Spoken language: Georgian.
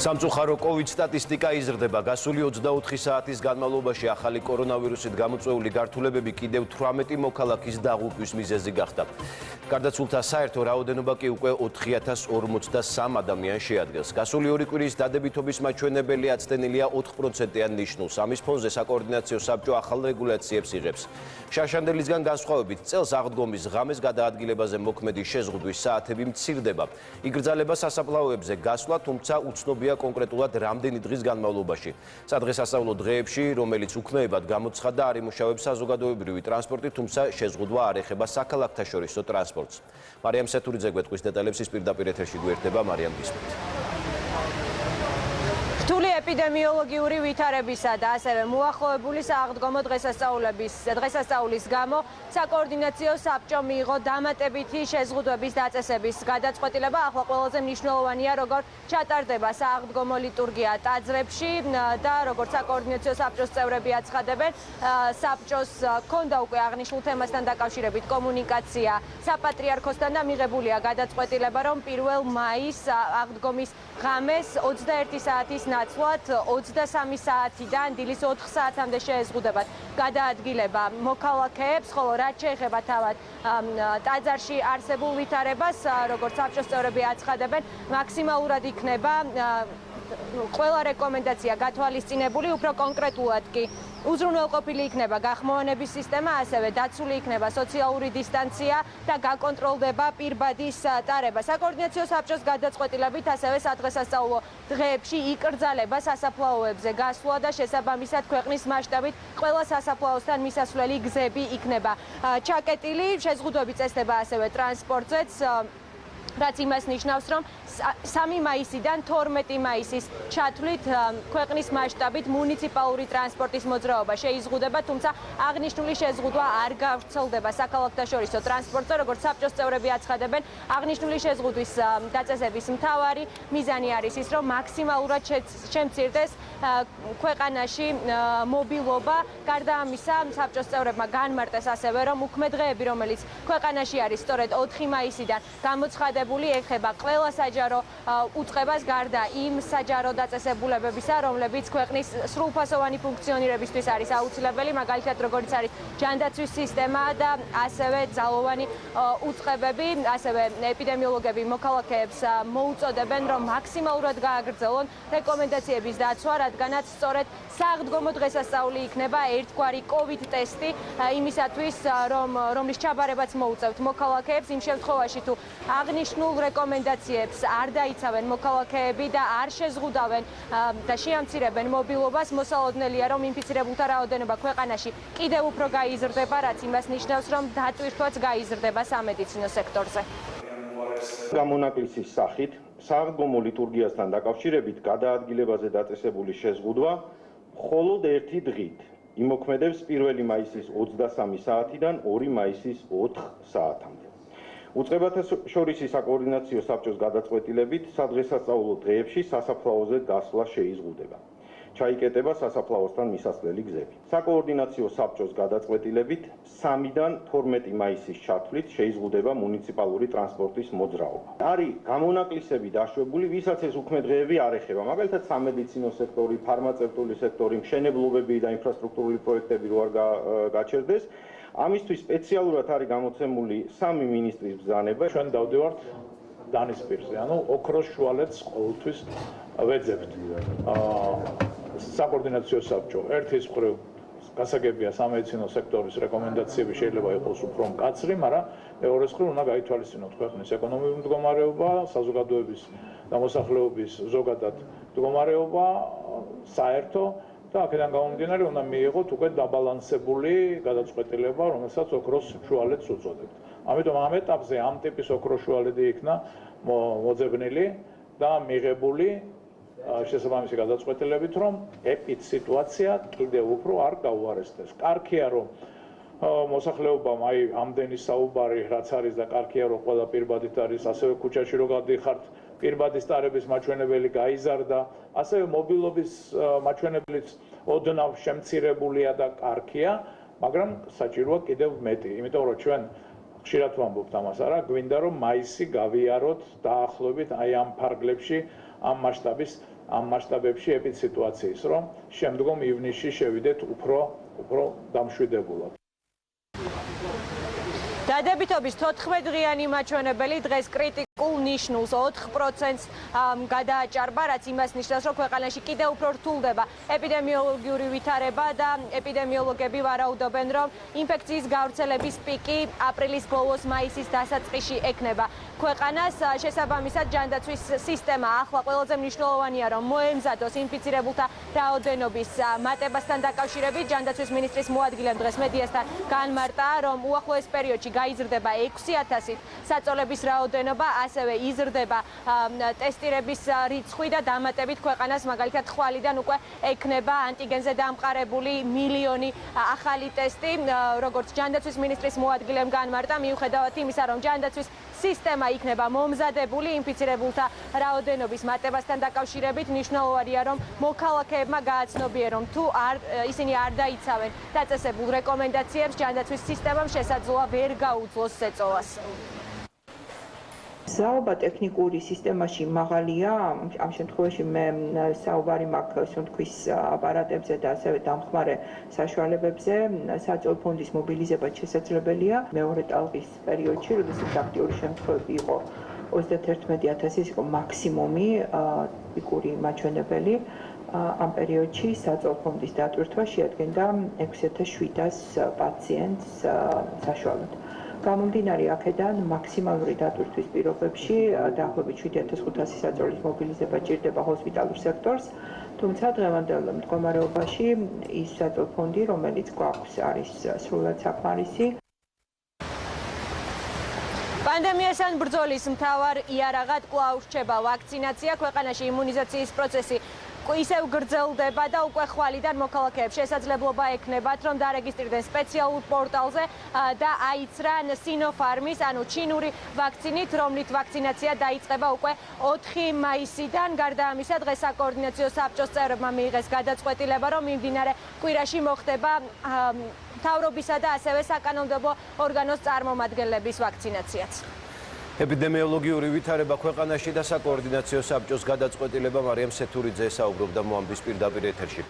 სამწუხარო COVID სტატისტიკა იზრდება. გასული 24 საათის განმავლობაში ახალი კორონავირუსით გამოწვეული გართულებები კიდევ 18 მოქალაქის დაღუპვის მიზეზი გახდა. გარდაცვლთა საერთო რაოდენობა კი უკვე 4043 ადამიანს შეადგენს. გასული 2 კვირის დადებითობის მაჩვენებელი აცდენილია 4%-იან ნიშნულს. ამის ფონზე საკოორდინაციო საბჭო ახალ რეგულაციებს იღებს. შარშანდელისგან განსხვავებით, წელს აღდგომის ღამეს გადაადგილებაზე მოქმედი შეზღუდვის საათები მცირდება. იგრძალება სასაფლაოებზე გასვლა, თუმცა უცნობია კონკრეტულად რამდენი დღის განმავლობაში. სადღესასწაულო დღეებში, რომელიც უქმეებად გამოცხადდა, არ იმუშავებს საზოგადოებრივი ტრანსპორტი, თუმცა შეზღუდვა არ ეხება საქალაქთაშორისო ტრანსპორტს. მარიამ სეთურიძე გვეტყვის დეტალებს, პირდაპირ ეთერში გვერდება. მარიამ, გისმენთ. რთული ეპიდემიოლოგიური ვითარებისა და ასევე მოახლოებული სააღდგომო დღესასწაულის გამო საკოორდინაციო საბჭო მიიღო დამატებითი შეზღუდვების დაწესების გადაწყვეტილება. ახლა ყველაზე მნიშვნელოვანია, როგორ ჩატარდება სააღდგომო ლიტურგია ტაძრებში და როგორც საკოორდინაციო საბჭოს წევრები აცხადებენ, საბჭოს ჰქონდა უკვე აღნიშნულ თემასთან დაკავშირებით კომუნიკაცია საპატრიარქოსთან და მიღებულია გადაწყვეტილება, რომ 1 მაისს აღდგომის ღამეს 21 საათის ნაცვლად 23 საათიდან დილის 4 საათამდე შეეზღუდებათ გადაადგილება მოქალაქეებს, ხოლო რაც შეეხება თავად ტაძარში არსებულ ვითარებას, როგორც საბჭოს წევრები აცხადებენ, მაქსიმალურად იქნება ყველა რეკომენდაცია გათვალისწინებული, უფრო კონკრეტულად კი უზრუნველყოფილი იქნება გახმოვანების სისტემა, ასევე დაცული იქნება სოციალური დისტანცია და გაკონტროლდება პირბადის ტარება. საკოორდინაციო საბჭოს გადაწყვეტილებით ასევე სადღესასწაულო დღეებში იკრძალება სასაფლაოებზე გასვლა და შესაბამისად ქვეყნის მასშტაბით ყველა სასაფლაოსთან მისასვლელი გზები იქნება ჩაკეტილი. შეზღუდვები წესდება ასევე ტრანსპორტზეც, რაც იმას ნიშნავს, რომ 3 მაისიდან 12 მაისის ჩათვლით ქვეყნის მასშტაბით მუნიციპალური ტრანსპორტის მოძრაობა შეიზღუდება, თუმცა აღნიშნული შეზღუდვა არ გავრცელდება საქალაქთაშორისო ტრანსპორტზე, როგორც საბჭოს წევრები აცხადებენ. აღნიშნული შეზღუდვის დაწესების მთავარი მიზანი არის ის, რომ მაქსიმალურად შემცირდეს ქვეყანაში მობილობა. გარდა ამისა, საბჭოს წევრებმა განმარტეს ასევე, რომ უქმე დღეები, რომელიც ქვეყანაში არის სწორედ 4 მაისიდან გამოცხადებული, ეხება ყველა საჯარო უწყებას გარდა იმ საჯარო დაწესებულებებისა, რომლებიც ქვეყნის სრულფასოვანი ფუნქციონირებისთვის არის აუცილებელი, მაგალითად როგორც არის ჯანდაცვის სისტემა და ასევე ძალოვანი უწყებები. ასევე ეპიდემიოლოგები მოქალაქეებს მოუწოდებენ, რომ მაქსიმალურად გააგრძელონ რეკომენდაციების დაცვა, რადგანაც სწორედ სააღდგომო დღესასწაული იქნება ერთგვარი COVID ტესტი იმისათვის, რომლის ჩაბარებაც მოუწევთ მოქალაქეებს იმ შემთხვევაში, თუ აღნიშნულ რეკომენდაციებს არ დაიცავენ მოქალაქეები და არ შეზღუდავენ და შეამცირებენ მობილობას, მოსალოდნელია, რომ ინფიცირებულთა რაოდენობა ქვეყანაში კიდევ უფრო გაიზრდება, რაც იმას ნიშნავს, რომ დატვირთვაც გაიზრდება სამედიცინო სექტორზე. გამონაკლისის სახით სააღდგომო ლიტურგიასთან დაკავშირებით გადაადგილებაზე დაწესებული შეზღუდვა მხოლოდ 1 დღით იმოქმედებს 1 მაისის 23 საათიდან 2 მაისის 4 საათამდე. უწყებათა შორისი საკოორდინაციო საბჭოს გადაწყვეტილებით სადღესასწაულო დღეებში სასაფლაოზე გასვლა შეიზღუდება. ჩაიკეტება სასაფლაოსთან მისასვლელი გზები. საკოორდინაციო საბჭოს გადაწყვეტილებით 3-დან 12 მაისის ჩათვლით შეიზღუდება მუნიციპალური ტრანსპორტის მოძრაობა. არის გამონაკლისები დაშვებული, ვისაც ეს უქმე დღეები არ ეხება, მაგალითად სამედიცინო სექტორი, ფარმაცევტული სექტორი, მშენებლობები და ინფრასტრუქტურული პროექტები რო არ გაჩერდეს. ამისთვის სპეციალურად არის გამოცემული 3 მინისტრის ბრძანება. ჩვენ დავდივართ დანის პირზე, ანუ ოქროს შუალედს ყოველთვის ვეძებთ. საკოორდინაციო საბჭო ერთის მხრივ გასაგებია სამედიცინო სექტორის რეკომენდაციები შეიძლება იყოს უფრო მკაცრი, მაგრამ მეორეს მხრივ უნდა გაითვალისწინოთ ქვეყნის ეკონომიკური მდგომარეობა, საზოგადოების და მოსახლეობის ზოგადად მდგომარეობა, საერთო და აქედან გამომდინარე უნდა მიიღოთ უკვე დაბალანსებული გადაწყვეტილება, რომელსაც ოქროს შუალედს უწოდებთ. ამიტომ ამ ეტაპზე ამ ტიპის ოქროს შუალედი იქნა მოძებნილი და მიღებული შესაბამისი გადაწყვეტილებით, რომ ეპიდსიტუაცია კიდევ უფრო არ გაუარესდეს. კარგია, რომ მოსახლეობამ ამდენი საუბარი რაც არის და კარგია, რომ ყველა პირბადით არის, ასევე ქუჩაში რო გადიხართ, პირბადის ტარების მაჩვენებელი გაიზარდა, ასევე მობილობის მაჩვენებელიც ოდნავ შემცირებულია და კარგია, მაგრამ საჭიროა კიდევ მეტი, იმიტომ რომ ჩვენ ხშირად ვამბობთ ამას, არა, გვინდა რომ მაისი გავიაროთ დაახლოებით აი ამ ფარგლებში, ამ მასშტაბის ამ მასშტაბებში ეპიდსიტუაციის, რომ შემდგომ ივნისში შევიდეთ უფრო დამშვიდებულად. დადებითობის 14 დღიანი მაჩვენებელი დღეს კრიტიკულ ნიშნულს 4%-ს გადააჭარბა, რაც იმას ნიშნავს, რომ ქვეყანაში კიდევ უფრო რთულდება ეპიდემიოლოგიური ვითარება და ეპიდემიოლოგები ვარაუდობენ, რომ ინფექციის გავრცელების პიკი აპრილის ბოლოს, მაისის დასაწყისში ექნება. ქვეყანას შესაბამისად ჯანდაცვის სისტემა ახლა ყველაზე მნიშვნელოვანია, რომ მოემზადოს ინფიცირებულთა რაოდენობის მატებასთან დაკავშირებით. ჯანდაცვის მინისტრის მოადგილემ დღეს მედიასთან განმარტა, რომ უახლოეს პერიოდში გაიზრდება 6,000-ით საწოლების რაოდენობა, ასევე იზრდება ტესტირების რიცხვი და დამატებით ქვეყანას მაგალითად ხვალიდან უკვე ექნება ანტიგენზე დამყარებული 1 მილიონი ახალი ტესტი, როგორც ჯანდაცვის მინისტრის მოადგილემ განმარტა, მიუხედავად იმისა, რომ ჯანდაცვის სისტემა იქნება მომზადებული ინფიცირებულთა რაოდენობის მატებასთან დაკავშირებით, მნიშვნელოვანია, რომ მოქალაქეებმა გააცნობიერონ, რომ თუ ისინი არ დაიცავენ დაწესებულ რეკომენდაციებს, ჯანდაცვის სისტემამ შესაძლოა ვერ გაუძლოს ზეწოლას. საუბარ ტექნიკური სისტემაში მაღალია, ამ შემთხვევაში მე საუბარი მაქვს თქვის აპარატებზე და ასევე დამხმარე საშუალებებზე. საწოლ ფონდის მობილიზება შესაძლებელია მეორე ტალღის პერიოდში, როდესაც აქტიური შემთხვევები იყო 31,000, იყო მაქსიმუმი პიკური მაჩვენებელი. ამ პერიოდში საწოლ ფონდის დატვირთვა შეადგენდა 6,700 პაციენტს საშუალოდ. გამომდინარე აქედან მაქსიმალური დატვირთვის პირობებში დაახლოებით 7,500 საწოლის მობილიზება ჭირდება ჰოსპიტალურ სექტორს, თუმცა დღევანდელ მდგომარეობაში ის საწოლ ფონდი, რომელიც გვაქვს, არის სრულად საკმარისი. პანდემიასთან ბრძოლის მთავარ იარაღად კვლავ რჩება ვაქცინაცია. ქვეყანაში იმუნიზაციის პროცესი ისევ გრძელდება და უკვე ხვალიდან მოქალაქეებს შესაძლებლობა ექნებათ, რომ დარეგისტრირდნენ სპეციალურ პორტალზე და აიცრან სინოფარმის, ანუ ჩინური ვაქცინით, რომლით ვაქცინაცია დაიწყება უკვე 4 მაისიდან. გარდა ამისა, დღეს საკოორდინაციო საბჭოს წევრებმა მიიღეს გადაწყვეტილება, რომ მიმდინარე კვირაში მოხდება მთავრობისა და ასევე საკანონმდებლო ორგანოს წარმომადგენლების ვაქცინაციაც. ეპიდემიოლოგიური ვითარება ქვეყანაში და საკოორდინაციო საბჭოს გადაწყვეტილება მარიამ სეთურიძე ესაუბრობდა მოამბის პირდაპირ ეთერში.